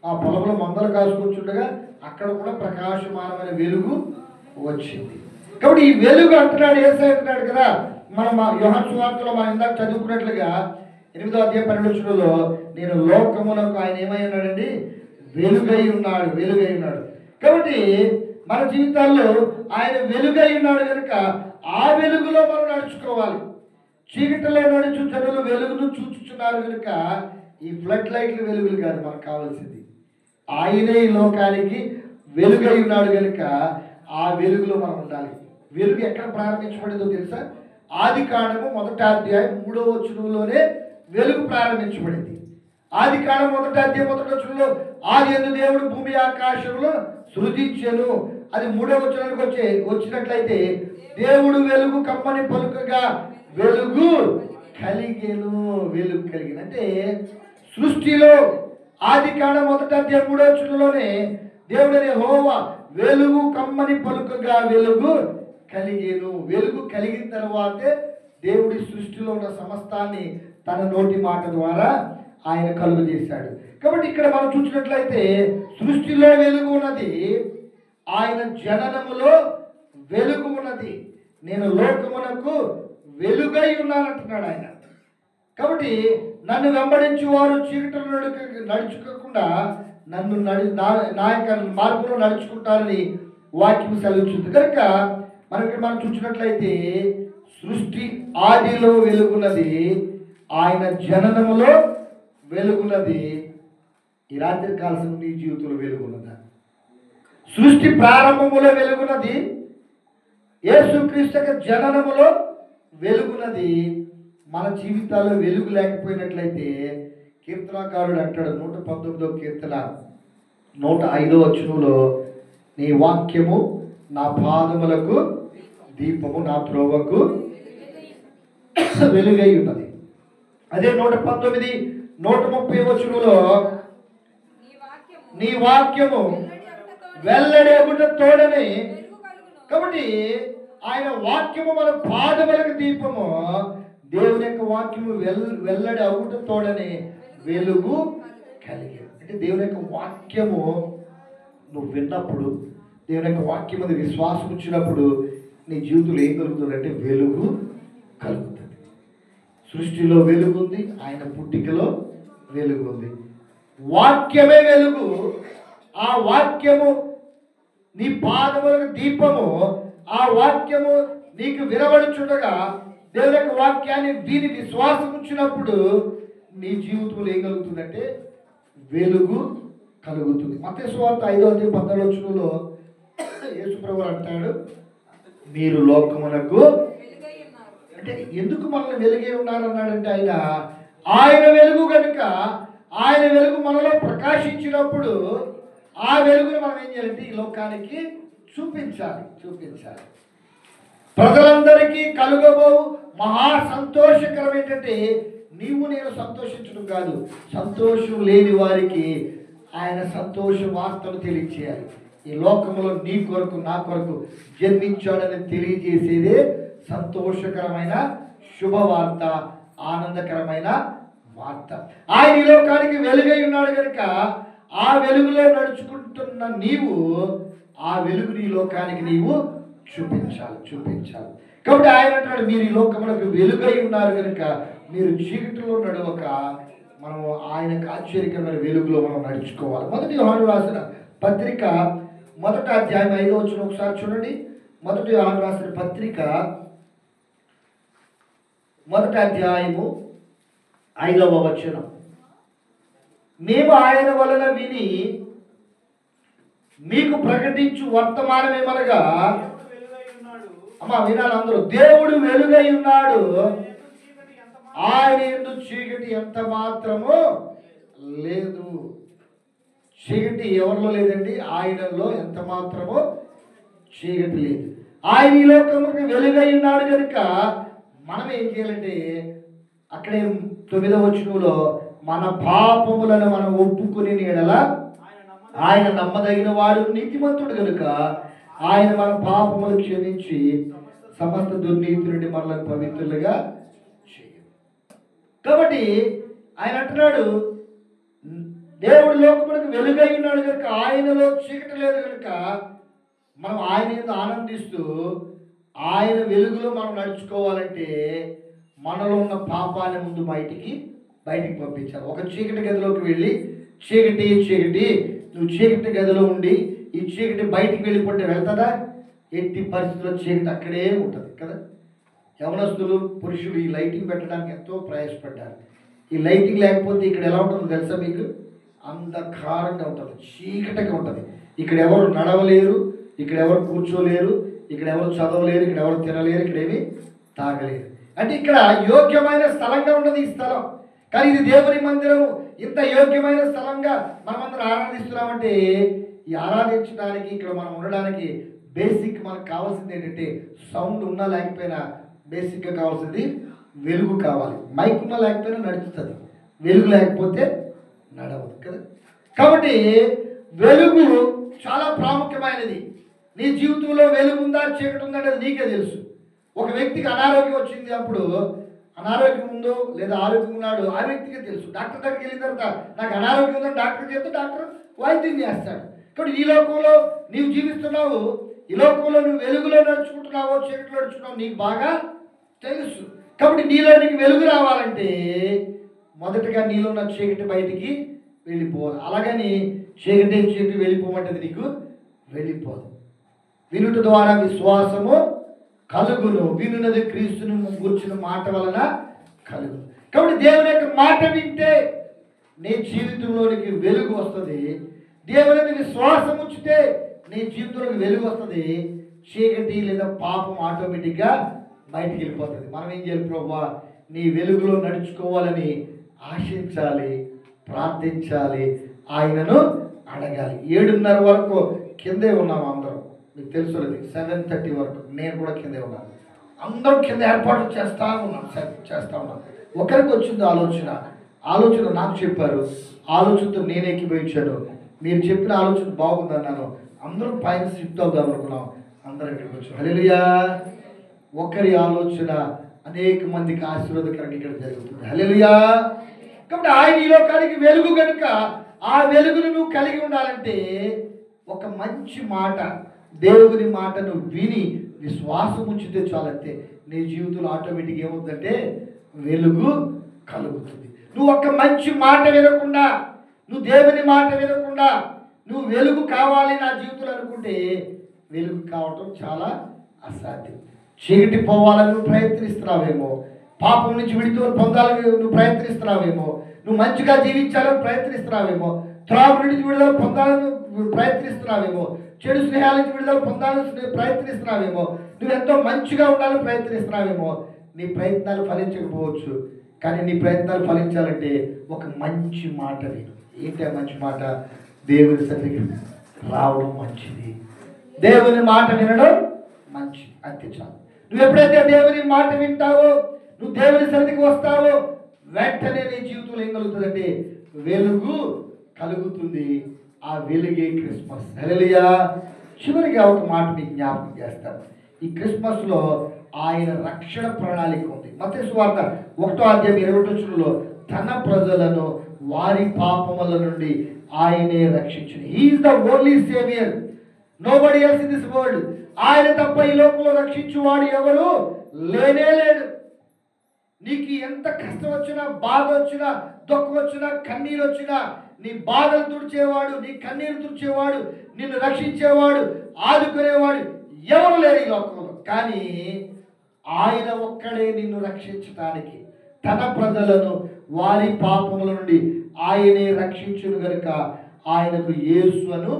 ఆ పొలంలో మందలు కాసుకొచ్చుండగా అక్కడ కూడా ప్రకాశమానమైన వెలుగు వచ్చింది. కాబట్టి ఈ వెలుగు అంటున్నాడు, యేసయ్య అంటున్నాడు కదా. మనం యోహాను సువార్తలో మనం ఇందాక చదువుకున్నట్లుగా 8వ అధ్యాయం 12వ వచనంలో, నేను లోకమునకు ఆయన ఏమై ఉన్నాడండి? వెలుగై ఉన్నాడు. కాబట్టి మన జీవితాల్లో ఆయన వెలుగై ఉన్నాడు కనుక ఆ వెలుగులో మనం నడుచుకోవాలి. చీకటిలో నడుచు జనులు వెలుగును చూచుచున్నారు కనుక ఈ ఫ్లడ్ లైట్లు వెలుగులు కాదు మనకు కావాల్సింది. ఆయనే ఈ లోకానికి వెలుగై ఉన్నాడు కనుక ఆ వెలుగులో మనం ఉండాలి. వెలుగు ఎక్కడ ప్రారంభించబడిందో తెలుసా? ఆదికాండము 1వ అధ్యాయం 3వ వచనంలోనే వెలుగు ప్రారంభించబడింది. ఆదికాండం 1వ అధ్యాయం 1వ వచనంలో ఆదియందు దేవుడు భూమి ఆకాశములను సృజించెను. అది 3వ వచనానికి వచ్చినట్లయితే దేవుడు వెలుగు కమ్మని పలుకగా వెలుగు కలిగెను. వెలుగు కలిగిన అంటే సృష్టిలో ఆదికాండం 1వ అధ్యాయం 3వ వచనంలోనే దేవుడని యెహోవా వెలుగు కమ్మని పలుకగా వెలుగు కలిగేను. వెలుగు కలిగిన తర్వాతే దేవుడి సృష్టిలో ఉన్న సమస్తాన్ని తన నోటి మాట ద్వారా ఆయన కలుగు చేశాడు. కాబట్టి ఇక్కడ మనం చూసినట్లయితే సృష్టిలో వెలుగు ఉన్నది, ఆయన జననములో వెలుగు ఉన్నది. నేను లోకమునకు వెలుగై ఉన్నానంటున్నాడు ఆయన. కాబట్టి నన్ను వెంబడించి వారు చీకటిలో నడుచుకోకుండా నన్ను నా యొక్క మార్గంలో నడుచుకుంటారని వాక్యం సెలవుస్తుంది. కనుక మనం చూసినట్లయితే సృష్టి ఆదిలో వెలుగున్నది, ఆయన జననములో వెలుగున్నది. ఈ రాత్రి కాలం నీ జీవితంలో వెలుగున్నదా? సృష్టి ప్రారంభములో వెలుగున్నది, యేసుక్రీస్తు యొక్క జననములో వెలుగున్నది. మన జీవితాల్లో వెలుగు లేకపోయినట్లయితే కీర్తనకారుడు అంటాడు 119వ కీర్తన 105వ వచనంలో, నీ వాక్యము నా పాదములకు దీపము, నా త్రోవకు వెలుగై ఉన్నది. అదే 119 130 వచనంలో, నీ వాక్యము వెల్లడి అగుట తోడని. కాబట్టి ఆయన వాక్యము మన పాదములకు దీపము, దేవుని యొక్క వాక్యము వెల్లడి అగుట తోడని వెలుగు కలిగి. అంటే దేవుని యొక్క వాక్యము నువ్వు విన్నప్పుడు, దేవుని యొక్క వాక్యం మీద విశ్వాసం వచ్చినప్పుడు నీ జీవితంలో ఏం కలుగుతుంది అంటే వెలుగు కలుగుతుంది. సృష్టిలో వెలుగు ఉంది, ఆయన పుట్టికలో వెలుగు ఉంది. వాక్యమే వెలుగు. ఆ వాక్యము నీ పాదములకు దీపము. ఆ వాక్యము నీకు వినబడుచుండగా దేవుని యొక్క వాక్యాన్ని దీని విశ్వాసం వచ్చినప్పుడు నీ జీవితంలో ఏం కలుగుతుందంటే వెలుగు కలుగుతుంది. మత్తయి సువార్త 5వ అధ్యాయం 14వ వచనంలో యేసు ప్రభువు అంటాడు, మీరు లోకమునకు అంటే ఎందుకు మనల్ని వెలుగై ఉన్నారన్నాడంటే ఆయన వెలుగు కనుక ఆయన వెలుగు మనలో ప్రకాశించినప్పుడు ఆ వెలుగును మనం ఏం చేయాలంటే ఈ లోకానికి చూపించాలి. ప్రజలందరికీ కలుగబో మహా సంతోషకరం ఏంటంటే నీవు నేను సంతోషించడం కాదు, సంతోషం లేని వారికి ఆయన సంతోష వార్తను తెలియచేయాలి. ఈ లోకంలో నీ కొరకు నా కొరకు జన్మించాడని తెలియజేసేదే సంతోషకరమైన శుభవార్త, ఆనందకరమైన వార్త. ఆయన ఈ లోకానికి వెలుగై ఉన్నాడు కనుక ఆ వెలుగులో నడుచుకుంటున్న నీవు ఆ వెలుగు నీ లోకానికి నీవు చూపించాలి. కాబట్టి ఆయన అంటాడు, మీరు ఈ లోకములకు వెలుగై ఉన్నారు కనుక మీరు చీకటిలో నడవక మనము ఆయనకు ఆశ్చర్యకరమైన వెలుగులో మనం నడుచుకోవాలి. 1 యోహాను రాసిన పత్రిక 1వ అధ్యాయం 5వ వచనం ఒకసారి చూడండి. 1 యోహాను రాసిన పత్రిక 1వ అధ్యాయము 5వ వచనం, మేము ఆయన వలన విని మీకు ప్రకటించు వర్తమానం ఏమనగా, అమ్మా వినాలి అందరూ, దేవుడు వెలుగై ఉన్నాడు, ఆయన యందు చీకటి ఎంత మాత్రము లేదు. చీకటి ఎవరిలో లేదండి, ఆయనలో ఎంత మాత్రమో చీకటి లేదు. ఆయన ఈ లోకముకి వెలుగై ఉన్నాడు కనుక మనం ఏం చేయాలంటే అక్కడే 9వ వచనంలో, మన పాపములను మనం ఒప్పుకుని ఎడల ఆయన నమ్మదగిన వాడు నీతిమంతుడు కనుక ఆయన మన పాపములు క్షమించి సమస్త దుర్నీతి నుండి మనల్ని పవిత్రులుగా చేయ. కాబట్టి ఆయన అంటున్నాడు, దేవుడు లోకములకు వెలుగై ఉన్నాడు కనుక ఆయనలో చీకటి లేదు కనుక మనం ఆయన యందు ఆనందిస్తూ ఆయన వెలుగులో మనం నడుచుకోవాలంటే మనలో ఉన్న పాపాన్ని ముందు బయటికి పంపించాలి. ఒక చీకటి గదిలోకి వెళ్ళి చీకటి నువ్వు చీకటి గదిలో ఉండి ఈ చీకటి బయటికి వెళ్ళిపోతే వెళ్తుందా? ఎట్టి పరిస్థితుల్లో చీకటి అక్కడే ఉంటుంది కదా. యవనస్తులు పురుషులు ఈ లైటింగ్ పెట్టడానికి ఎంతో ప్రయాసపడ్డారు. ఈ లైటింగ్ లేకపోతే ఇక్కడ ఎలా ఉంటుందో తెలుసా మీకు? అంధకారంగా ఉంటుంది, చీకటిగా ఉంటుంది. ఇక్కడ ఎవరు నడవలేరు, ఇక్కడ ఎవరు కూర్చోలేరు, ఇక్కడ ఎవరు చదవలేరు, ఇక్కడ ఎవరు తినలేరు, ఇక్కడ ఏమి తాగలేరు. అంటే ఇక్కడ యోగ్యమైన స్థలంగా ఉన్నది ఈ స్థలం. కానీ ఇది దేవుని మందిరం. ఇంత యోగ్యమైన స్థలంగా మనమందరం ఆరాధిస్తున్నామంటే ఈ ఆరాధించడానికి ఇక్కడ మనం ఉండడానికి బేసిక్ మనకు కావాల్సింది ఏంటంటే సౌండ్ ఉన్నా లేకపోయినా బేసిక్గా కావాల్సింది వెలుగు కావాలి. మైక్ ఉన్నా లేకపోయినా నడుస్తుంది, వెలుగు లేకపోతే నడవదు కదా. కాబట్టి వెలుగు చాలా ప్రాముఖ్యమైనది. నీ జీవితంలో వెలుగు ఉందా చీకటి ఉందా అనేది నీకే తెలుసు. ఒక వ్యక్తికి అనారోగ్యం వచ్చింది, అప్పుడు అనారోగ్యం ఉందో లేదా ఆరోగ్యం ఉన్నాడో ఆ వ్యక్తికి తెలుసు. డాక్టర్ దగ్గరికి వెళ్ళిన తర్వాత నాకు అనారోగ్యం ఉందని డాక్టర్ చెప్తే డాక్టర్ వైద్యం చేస్తాడు. కాబట్టి ఈ లోకంలో నీవు జీవిస్తున్నావు, ఈ లోకంలో నువ్వు వెలుగులో నడుచుకుంటున్నావో చీకటిలో నడుచుకున్నావు నీకు బాగా తెలుసు. కాబట్టి నీలో నీకు వెలుగు రావాలంటే మొదటగా నీలో ఉన్న చీకటి బయటికి వెళ్ళిపోవాలి. అలాగని చీకటి వెళ్ళిపోమంటది నీకు వెళ్ళిపోదు. వినుట ద్వారా విశ్వాసము కలుగును, వినున్నది క్రీస్తును కూర్చున్న మాట వలన కలుగును. కాబట్టి దేవుని యొక్క మాట వింటే నీ జీవితంలోనికి వెలుగు వస్తుంది. దేవుని విశ్వాసం ఉంచితే నీ జీవితంలోకి వెలుగు వస్తుంది. చీకటి లేదా పాపం ఆటోమేటిక్గా బయటికి వెళ్ళిపోతుంది. మనం ఏం చేయాలి? ప్రభువా నీ వెలుగులో నడుచుకోవాలని ఆశించాలి, ప్రార్థించాలి, ఆయనను అడగాలి. 7:30 వరకు కిందే ఉన్నాము అందరం, మీకు తెలుసు. 7:30 వరకు నేను కూడా కిందే ఉన్నాను. అందరం కింద ఏర్పాటు చేస్తూ ఉన్నాం. ఒకరికి వచ్చింది ఆలోచన నాకు చెప్పారు, ఆలోచనతో నేను ఎక్కిపోయించాను. మీరు చెప్పిన ఆలోచన బాగుందన్నాను. అందరం పైన షిఫ్ట్ అవుదాం అనుకున్నాం. అందరం ఇక్కడికి వచ్చాం. హల్లెలూయా. ఒకరి ఆలోచన అనేక మందికి ఆశీర్వాదకరంగా ఇక్కడ జరుగుతుంది. హల్లెలూయా. కాబట్టి ఆయన ఈ లోకానికి వెలుగు కనుక ఆ వెలుగును నువ్వు కలిగి ఉండాలంటే ఒక మంచి మాట, దేవుని మాటను విని విశ్వాసం ఉంచితే చాలంటే నీ జీవితంలో ఆటోమేటిక్ ఏమవుతుందంటే వెలుగు కలుగుతుంది. నువ్వు ఒక మంచి మాట వినకుండా, నువ్వు దేవుని మాట వినకుండా నువ్వు వెలుగు కావాలి నా జీవితంలో అనుకుంటే వెలుగు కావటం చాలా అసాధ్యం. చీకటి పోవాలని నువ్వు ప్రయత్నిస్తున్నావేమో, పాపం నుంచి విడుదల పొందాలని నువ్వు ప్రయత్నిస్తున్నావేమో, నువ్వు మంచిగా జీవించాలని ప్రయత్నిస్తున్నావేమో, త్రాగు నుంచి విడుదల పొందాలని ప్రయత్నిస్తున్నావేమో, చెడు స్నేహాల నుంచి విడుదల పొందాలని ప్రయత్నిస్తున్నావేమో, నువ్వెంతో మంచిగా ఉండాలని ప్రయత్నిస్తున్నావేమో. నీ ప్రయత్నాలు ఫలించకపోవచ్చు, కానీ నీ ప్రయత్నాలు ఫలించాలంటే ఒక మంచి మాట విను. ఏంటి ఆ మంచి మాట? దేవుని సన్నిధికి రావడం మంచిది, దేవుని మాట వినడం మంచిది, అంతే చాలు. నువ్వు ఎప్పుడైతే దేవుని మాట వింటావో, నువ్వు దేవుని సన్నిధికి వస్తావో, వెంటనే నీ జీవితంలో ఏం కలుగుతుందంటే వెలుగు కలుగుతుంది. ఆ వెలుగే క్రిస్మస్. హల్లెలూయా. చివరిగా ఒక మాట మీకు జ్ఞాపకం చేస్తాను. ఈ క్రిస్మస్లో ఆయన రక్షణ ప్రణాళిక ఉంది. మత్తయి సువార్త 1:20 తన ప్రజలను వారి పాపముల నుండి ఆయనే రక్షించును. He is the only saviour, nobody else in this world. ఆయన తప్ప ఈ లోకంలో రక్షించువాడు ఎవరు లేనే లేడు. నీకు ఎంత కష్టం వచ్చినా, బాధ వచ్చినా, దుఃఖం వచ్చినా, కన్నీరు వచ్చినా, నీ బాధలు తుడిచేవాడు, నీ కన్నీరు తుడిచేవాడు, నిన్ను రక్షించేవాడు, ఆదుకునేవాడు ఎవరు లేరు ఈ లోకంలో. కానీ ఆయన ఒక్కడే నిన్ను రక్షించడానికి, తన ప్రజలను వారి పాపముల నుండి ఆయనే రక్షించును గనుక ఆయనకు యేసు అను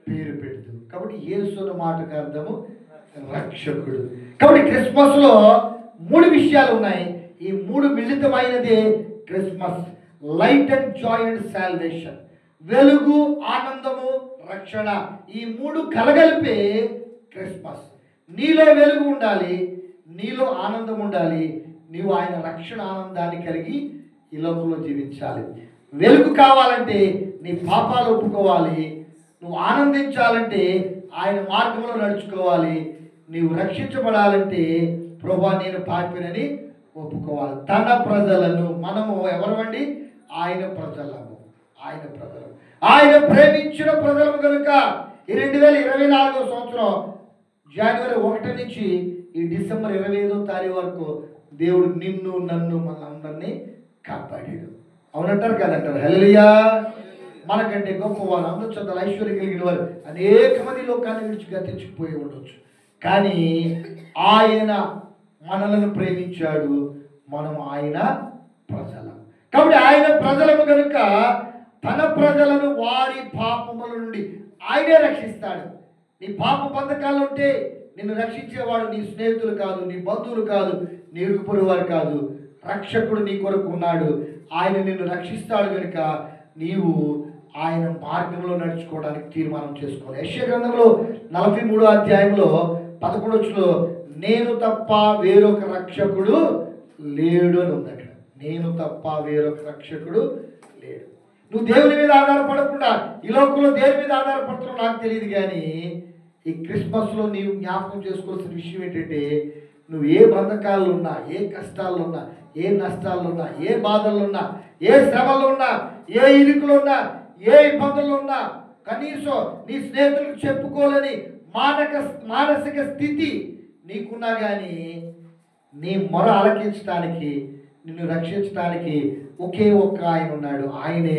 పేరు పెడుతుంది. కాబట్టి యేసు అన్న మాటకు అర్థము రక్షకుడు. కాబట్టి క్రిస్మస్లో 3 విషయాలు ఉన్నాయి. ఈ 3 మిళితమైనదే Christmas. Light and joy and salvation. వెలుగు, ఆనందము, రక్షణ, ఈ 3 కలగలిపే క్రిస్మస్. నీలో వెలుగు ఉండాలి, నీలో ఆనందం ఉండాలి, నీవు ఆయన రక్షణ ఆనందాన్ని కలిగి ఈ లోకంలో జీవించాలి. వెలుగు కావాలంటే నీ పాపాలు ఒప్పుకోవాలి, నువ్వు ఆనందించాలంటే ఆయన మార్గంలో నడుచుకోవాలి, నీవు రక్షించబడాలంటే ప్రభువా నేను పాపినని ఒప్పుకోవాలి. తన ప్రజలను, మనము ఎవరమండి? ఆయన ప్రజలము, ఆయన ప్రేమించిన ప్రజలము కనుక ఈ 2024 సంవత్సరం జనవరి 1 నుంచి ఈ డిసెంబర్ 25 వరకు దేవుడు నిన్ను, నన్ను, మనందరినీ కాపాడాడు. అవునంటారు కదంటారు. హల్లెలూయా. మనకంటే గొప్పవారు, అందరూ చదువు ఐశ్వర్యం కలిగిన వారు అనేక మంది లోకాన్ని విడిచి గతించిపోయి ఉండొచ్చు. కానీ ఆయన మనలను ప్రేమించాడు, మనం ఆయన ప్రజలం. కాబట్టి ఆయన ప్రజలము కనుక తన ప్రజలను వారి పాపముల నుండి ఆయనే రక్షిస్తాడు. నీ పాప బంధకాలు ఉంటే, నిన్ను రక్షించేవాడు నీ స్నేహితులు కాదు, నీ బంధువులు కాదు, నీ ఇరుగు పొరుగు వారు కాదు. రక్షకుడు నీ కొరకు ఉన్నాడు. ఆయన నిన్ను రక్షిస్తాడు కనుక నీవు ఆయన మార్గంలో నడుచుకోవడానికి తీర్మానం చేసుకోవాలి. యెషయా గ్రంథంలో 43వ అధ్యాయంలో 11 నేను తప్ప వేరొక రక్షకుడు లేడు అని ఉంది. అక్కడ నేను తప్ప వేరొక రక్షకుడు లేడు. నువ్వు దేవుని మీద ఆధారపడకుండా ఈ లోకంలో దేని మీద ఆధారపడుతున్నావు నాకు తెలియదు, కానీ ఈ క్రిస్మస్లో నీవు జ్ఞాపకం చేసుకోవాల్సిన విషయం ఏంటంటే, నువ్వు ఏ బంధకాల్లో ఉన్నా, ఏ కష్టాల్లో ఉన్నా, ఏ నష్టాల్లో ఉన్నా, ఏ బాధల్లో ఉన్నా, ఏ శ్రమల్లో ఉన్నా, ఏ ఇరుకులో ఉన్నా, ఏ ఇబ్బందుల్లో ఉన్నా, కనీసం నీ స్నేహితులకు చెప్పుకోలేని మానసిక స్థితి నీకున్నా కానీ నీ మొర ఆలకించడానికి, నిన్ను రక్షించడానికి ఒకే ఒక్క ఆయన ఉన్నాడు. ఆయనే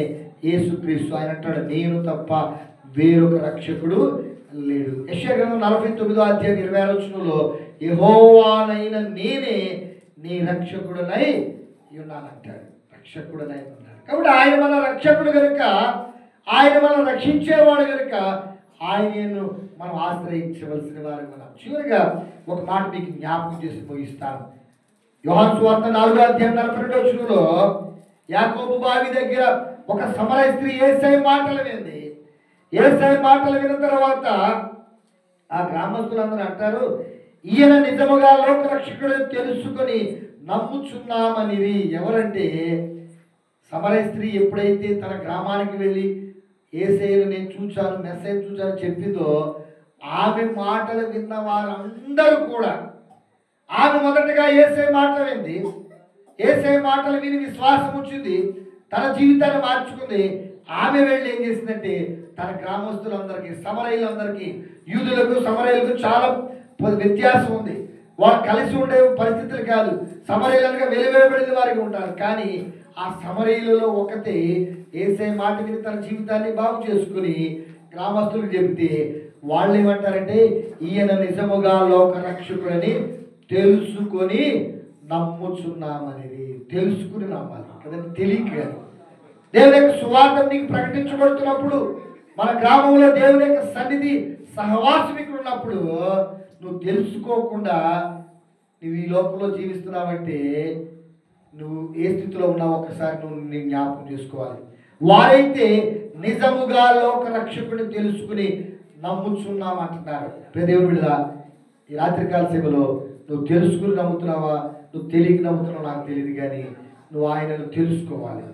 యేసుక్రీస్తు. ఆయన అంటాడు, నేను తప్ప వేరొక రక్షకుడు లేడు. యెషయా గ్రంథం 49వ అధ్యాయం 26వ వచనంలో యెహోవానైన నేనే నీ రక్షకుడనై ఉన్నానంటాడు. రక్షకుడనై ఉన్నాడు. కాబట్టి ఆయన మన రక్షకుడు కనుక, ఆయన మనం రక్షించేవాడు కనుక ఆయనను మనం ఆశ్రయించవలసిన వారు మనం. చివరిగా ఒక మాట మీకు జ్ఞాపకం చేసి ముగిస్తాను. యోహాను సువార్త 4వ అధ్యాయం 42వ వచనంలో యాకోబు బావి దగ్గర ఒక సమరయ స్త్రీ యేసయ్య మాటలు వింది. యేసయ్య మాటలు విన్న తర్వాత ఆ గ్రామస్తులందరూ అంటారు, ఈయన నిజముగా లోకరక్షకుడు తెలుసుకొని నమ్ముచున్నామనిది. ఎవరంటే సమరయ స్త్రీ ఎప్పుడైతే తన గ్రామానికి వెళ్ళి యేసయ్యను నేను చూచాను, మెస్సయ్య చూచాను చెప్పిందో, ఆమె మాటలు విన్న వారందరూ కూడా, ఆమె మొదటగా యేసయ్య మాటలు వింది. యేసయ్య మాటలు విని విశ్వాసం వచ్చింది, తన జీవితాన్ని మార్చుకుంది. ఆమె వెళ్ళి ఏం చేసిందంటే తన గ్రామస్తులందరికీ, సమరయులందరికీ, యూదులకు సమరయులకు చాలా వ్యత్యాసం ఉంది. వాళ్ళు కలిసి ఉండే పరిస్థితులు కాదు. సమరయులుగా వెలువబడిన వారికి ఉంటారు. కానీ ఆ సమరయులలో ఒకటి యేసయ్య మాట విని తన జీవితాన్ని బాగు చేసుకుని గ్రామస్తులకు చెబితే వాళ్ళు ఏమంటారంటే, ఈయన నిజముగా లోక రక్షకుడని తెలుసుకొని నమ్ముచున్నామనేది. తెలుసుకుని నమ్మాలి కదండి, తెలియక కాదు. దేవుని యొక్క సువార్త నీకు ప్రకటించబడుతున్నప్పుడు, మన గ్రామంలో దేవుని యొక్క సన్నిధి సహవాసం ఇక్కడ ఉన్నప్పుడు నువ్వు తెలుసుకోకుండా నువ్వు ఈ లోకంలో జీవిస్తున్నావంటే నువ్వు ఏ స్థితిలో ఉన్నావు ఒక్కసారి నువ్వు నీ జ్ఞాపకం చేసుకోవాలి. వారైతే నిజముగా లోక రక్షకుడిని తెలుసుకుని నమ్ముచున్నామంటున్నారు. దేవుని బిడ్డ, ఈ రాత్రికాల సేవలో నువ్వు తెలుసుకుని నమ్ముతున్నావా, నువ్వు తెలియక నమ్ముతున్నావు నాకు తెలియదు, కానీ నువ్వు ఆయనను తెలుసుకోవాలి.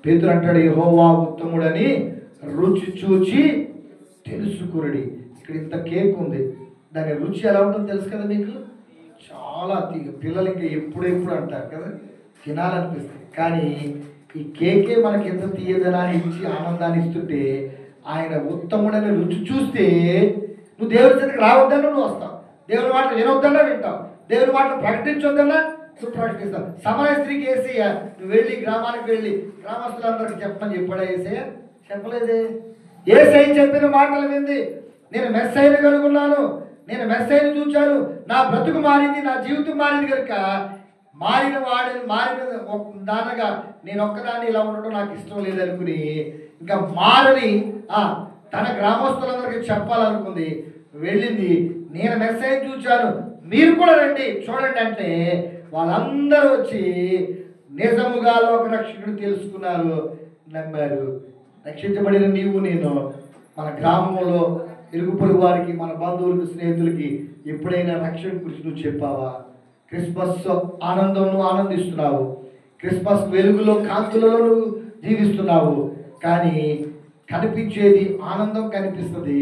పేతురు అంటాడు, యెహోవా ఉత్తముడని రుచి చూచి తెలుసుకురుడి. ఇక్కడ ఇంత కేక్ ఉంది, దాని రుచి ఎలా ఉంటుందో తెలుసు కదా మీకు. చాలా పిల్లలు ఇంకా ఎప్పుడెప్పుడు అంటారు కదా, తినాలనిపిస్తుంది. కానీ ఈ కేకే మనకి ఎంత తీయదనాన్ని ఇచ్చి ఆనందాన్ని ఇస్తుంటే, ఆయన ఉత్తముడని రుచి చూస్తే నువ్వు దేవుడి దగ్గరికి రావద్దన్నా నువ్వు వస్తావు, దేవుని మాటలు వినొద్దన్నా వింటావు, దేవుని మాటలు ప్రకటించొద్దన్నా నువ్వు ప్రకటిస్తావు. సమరయ స్త్రీకి యేసయ్య నువ్వు వెళ్ళి గ్రామానికి వెళ్ళి గ్రామస్తులందరికీ చెప్పమని చెప్పాడా యేసయ్య? చెప్పలేదే. యేసయ్య చెప్పిన మాటలు వింది. నేను మెస్సయ్యను కనుగొన్నాను, నేను మెస్సయ్యను చూచాను, నా బ్రతుకు మారింది, నా జీవితం మారింది కనుక మారిన దానగా నేను ఒక్కదాన్ని ఇలా ఉండడం నాకు ఇష్టం లేదనుకుని ఇంకా మారని తన గ్రామస్తులందరికీ చెప్పాలనుకుంది. వెళ్ళింది, నేను మెస్సయ్యను చూచాను, మీరు కూడా రండి చూడండి అంటే వాళ్ళందరూ వచ్చి నిజముగా లోక రక్షకుడు తెలుసుకున్నారు, నమ్మారు. రక్షించబడిన నీవు నేను మన గ్రామంలో ఇరుగు పొరుగు వారికి, మన బంధువులకు, స్నేహితులకి ఎప్పుడైనా రక్షణ గురించి నువ్వు చెప్పావా? క్రిస్మస్ ఆనందం నువ్వు ఆనందిస్తున్నావు, క్రిస్మస్ వెలుగులో కాంతులలో నువ్వు జీవిస్తున్నావు. కానీ కనిపించేది ఆనందం, కనిపిస్తుంది,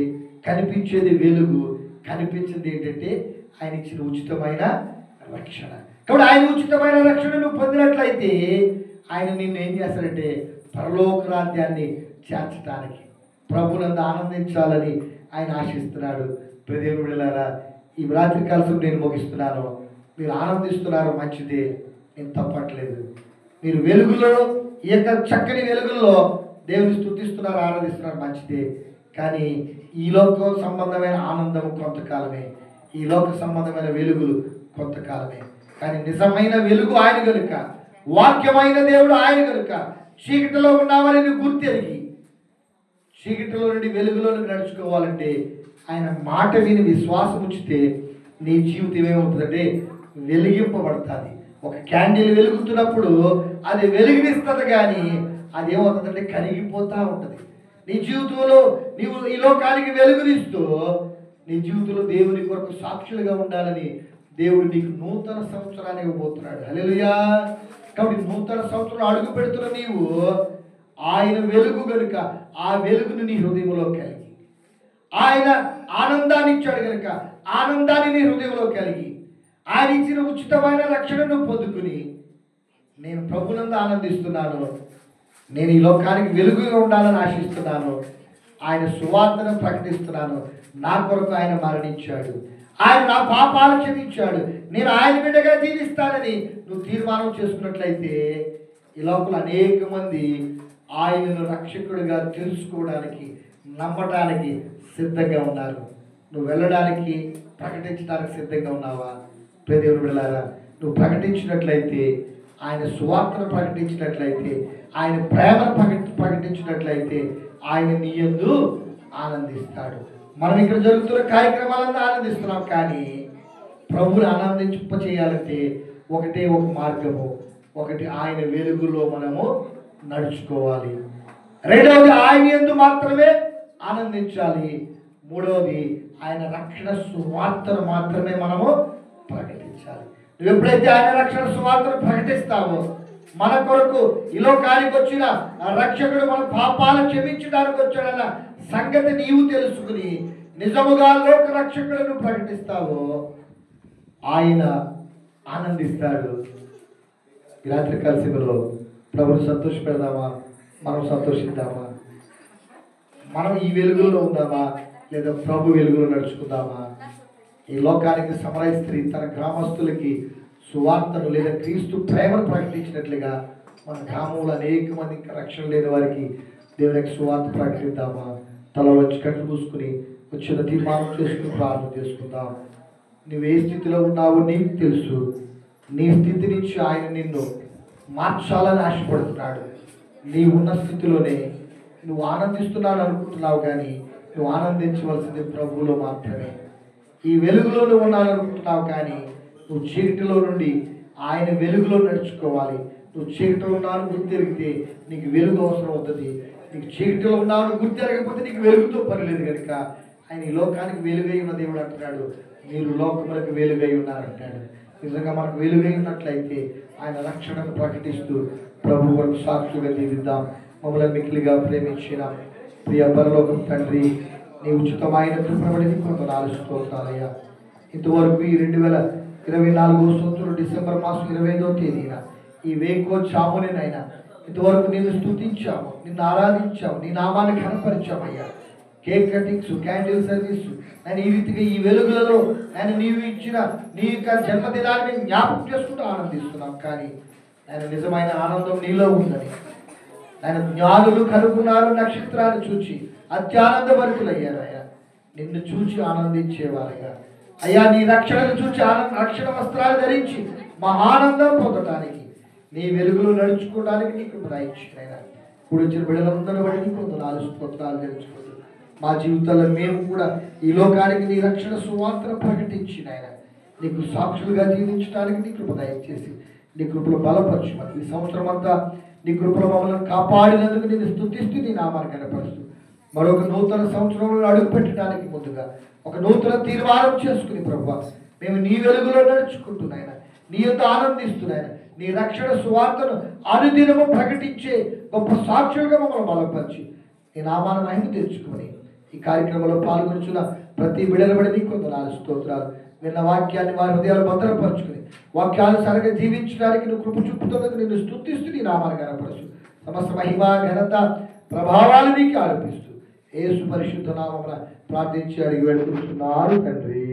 కనిపించేది వెలుగు, కనిపించింది ఏంటంటే ఆయన ఇచ్చిన ఉచితమైన రక్షణ. కాబట్టి ఆయన ఉచితమైన రక్షణ నువ్వు పొందినట్లయితే ఆయన నిన్ను ఏం చేస్తాడంటే పరలోక రాజ్యాన్ని చేర్చడానికి, ప్రభునందు ఆనందించాలని ఆయన ఆశిస్తున్నాడు. దేవుని బిడ్డలారా, ఈ రాత్రికాల సమయం నేను ముగిస్తున్నాను. మీరు ఆనందిస్తున్నారు, మంచిదే, నేను తప్పట్లేదు. మీరు వెలుగులో, ఈ యొక్క చక్కని వెలుగుల్లో దేవుని స్తుతిస్తున్నారు, ఆనందిస్తున్నారు, మంచిదే. కానీ ఈ లోక సంబంధమైన ఆనందం కొంతకాలమే, ఈ లోక సంబంధమైన వెలుగులు కొంతకాలమే. కానీ నిజమైన వెలుగు ఆయన కనుక, వాక్యమైన దేవుడు ఆయన కనుక, చీకటిలో ఉన్నామని నువ్వు గుర్తెరిగి చీకటిలో నుండి వెలుగులోకి నడుచుకోవాలంటే ఆయన మాట విని విశ్వాసం ఉంచితే నీ జీవితం ఏమవుతుందంటే వెలిగింపబడుతుంది. ఒక క్యాండిల్ వెలుగుతున్నప్పుడు అది వెలుగునిస్తుంది, కానీ అది ఏమవుతుందంటే కరిగిపోతూ ఉంటుంది. నీ జీవితంలో నీవు ఈ లోకానికి వెలుగునిస్తూ నీ జీవితంలో దేవుని కొరకు సాక్షులుగా ఉండాలని దేవుడు నీకు నూతన సంవత్సరాన్ని ఇవ్వబోతున్నాడు. హల్లెలూయా. కాబట్టి నూతన సంవత్సరం అడుగు పెడుతున్న నీవు ఆయన వెలుగు కనుక ఆ వెలుగును నీ హృదయంలో కలిగి, ఆయన ఆనందాన్ని ఇచ్చాడు కనుక ఆనందాన్ని నీ హృదయంలో కలిగి, ఆయన ఇచ్చిన ఉచితమైన రక్షణను పొందుకుని నేను ప్రభునందు ఆనందిస్తున్నాను, నేను ఈ లోకానికి వెలుగుగా ఉండాలని ఆశిస్తున్నాను, ఆయన సువార్తను ప్రకటిస్తున్నాను, నా కొరకు ఆయన మరణించాడు, ఆయన నా పాపాలు క్షమించాడు, నేను ఆయన బిడ్డగా జీవిస్తానని నువ్వు తీర్మానం చేసుకున్నట్లయితే ఈ లోపల అనేక మంది ఆయనను రక్షకుడిగా తెలుసుకోవడానికి, నమ్మటానికి సిద్ధంగా ఉన్నారు. నువ్వు వెళ్ళడానికి, ప్రకటించడానికి సిద్ధంగా ఉన్నావా? ప్రియదేవుని బిడ్డలారా, నువ్వు ప్రకటించినట్లయితే, ఆయన సువార్తను ప్రకటించినట్లయితే, ఆయన ప్రేమను ప్రకటించినట్లయితే ఆయన నీ యందు ఆనందిస్తాడు. మనం ఇక్కడ జరుగుతున్న కార్యక్రమాలను ఆనందిస్తున్నాం, కానీ ప్రభువుని ఆనందింప చేయాలంటే ఒకటే ఒక మార్గము, ఒకటి ఆయన వెలుగులో మనము నడుచుకోవాలి. రెండవది ఆయన యందు మాత్రమే ఆనందించాలి. మూడవది ఆయన రక్షణ సువార్తను మాత్రమే మనము ప్రకటించాలి. నువ్వు ఎప్పుడైతే ఆయన రక్షణ సువార్తను ప్రకటిస్తావో, మన కొరకు ఈ లోకానికి వచ్చిన రక్షకుడు మన పాపాలను క్షమించడానికి వచ్చాడన్న సంగతి నీవు తెలుసుకుని నిజముగా లోక రక్షకులను ప్రకటిస్తావో ఆయన ఆనందిస్తాడు. ఈ రాత్రి కాలసీమలో ప్రభుని సంతోషపెడదామా? మనం సంతోషిద్దామా? మనం ఈ వెలుగులో ఉందామా, లేదా ప్రభు వెలుగులో నడుచుకుందామా? ఈ లోకానికి సమరయ స్త్రీ తన గ్రామస్తులకి సువార్తను లేదా క్రీస్తు ప్రేమను ప్రకటించినట్లుగా మన గ్రామంలో అనేక మంది రక్షణ లేని వారికి దేవునికి సువార్త ప్రకటిద్దామా? తల వచ్చి కట్లు మూసుకుని వచ్చిన తీర్మానం చేసుకుని ప్రార్థన చేసుకుందాం. నువ్వు ఏ స్థితిలో ఉన్నావో నీకు తెలుసు. నీ స్థితి నుంచి ఆయన నిన్ను మార్చాలని ఆశపడుతున్నాడు. నీ ఉన్న స్థితిలోనే నువ్వు ఆనందిస్తున్నాను అనుకుంటున్నావు, కానీ నువ్వు ఆనందించవలసింది ప్రభువులో మాత్రమే. ఈ వెలుగులో నువ్వు ఉండాలనుకుంటున్నావు, కానీ నువ్వు చీకటిలో నుండి ఆయన వెలుగులో నడుచుకోవాలి. నువ్వు చీకటిలో ఉన్నాను గుర్తెరిగితే నీకు వెలుగు అవసరం అవుతుంది. నీకు చీకటిలో ఉన్నాను గుర్తెరగకపోతే నీకు వెలుగుతో పని లేదు కనుక ఆయన ఈ లోకానికి వెలుగై ఉన్న దేవుడు అంటున్నాడు, మీరు లోకములకు వెలుగై ఉన్నారంటాడు. నిజంగా మనకు వెలుగై ఉన్నట్లయితే ఆయన రక్షణను ప్రకటిస్తూ ప్రభు వరకు సాక్షులుగా జీవిద్దాం. మమ్మల్ని మిక్కిలిగా ప్రేమించిన ప్రియ పరలోకం తండ్రి, నీ ఉచితమైన కృపబడిని కొంత 4 స్తోత్రాలయ్యా. ఇంతవరకు ఈ 2024 సంవత్సరం డిసెంబర్ మాసం 25వ తేదీన ఈ వేకో చామునైనా ఇంతవరకు నిన్ను స్తుతించాము, నిన్ను ఆరాధించాము, నీ నామాన్ని కనపరిచామయ్యా. కేక్ కటింగ్స్, క్యాండిల్ సర్వీస్, నేను ఈ రీతిగా ఈ వెలుగులలో నేను నీవు ఇచ్చిన నీ యొక్క జన్మదినాన్ని జ్ఞాపకం చేసుకుంటూ ఆనందిస్తున్నాం. కానీ ఆయన నిజమైన ఆనందం నీలో ఉందని ఆయన జ్ఞానులు కనుగొన్నారు, నక్షత్రాలు చూచి అత్యానందభరితులయ్యారు. అయ్యా నిన్ను చూచి ఆనందించేవారుగా అయ్యా, నీ రక్షణను చూచి రక్షణ వస్త్రాలు ధరించి మహానందం పొందటానికి, నీ వెలుగులో నడుచుకోవడానికి నీకు ప్రయత్నించిన కూడి వచ్చిన బిడ్డలందరూ బట్టి నీకు 4 స్తోత్రాలు తెలుసుకుంటూ మా జీవితాల్లో మేము కూడా ఈ లోకానికి నీ రక్షణ సువార్తను ప్రకటించిన ఆయన నీకు సాక్షులుగా జీవించడానికి నీ కృప దయచేసి నీ కృపలో బలపరచుమని, ఈ సంవత్సరం అంతా నీ కృపలో మమ్మల్ని కాపాడినందుకు నేను స్తుతిస్తూ నీ నామాన్ని కనపరుస్తూ మరొక నూతన సంవత్సరంలో అడుగు పెట్టడానికి ముందుగా ఒక నూతన తీర్మానం చేసుకుని ప్రభువా మేము నీ వెలుగులో నడుచుకుంటున్నాయన, నీ యొక్క ఆనందిస్తున్నాయన, నీ రక్షణ సువార్తను అనుదినము ప్రకటించే గొప్ప సాక్షులుగా మమ్మల్ని బలపరిచి నీ నామాన్ని మహిమ తెచ్చుకొని ఈ కార్యక్రమంలో పాల్గొంటున్న ప్రతి బిడ్డల బడి నీకు 4 స్తోత్రాలు. విన్న వాక్యాన్ని వారి హృదయాలు భద్రపరుచుకుని వాక్యానుసారంగా జీవించడానికి నువ్వు కృప చూపుతున్నది నిన్ను స్తుతిస్తూ నీ నామాన్ని కనపరచు. సమస్త మహిమ ఘనత ప్రభావాలు నీకు ఆరోపిస్తూ యేసు పరిశుద్ధ నామమున ప్రార్థించి అడిగి వేడుకుంటున్నారు తండ్రి.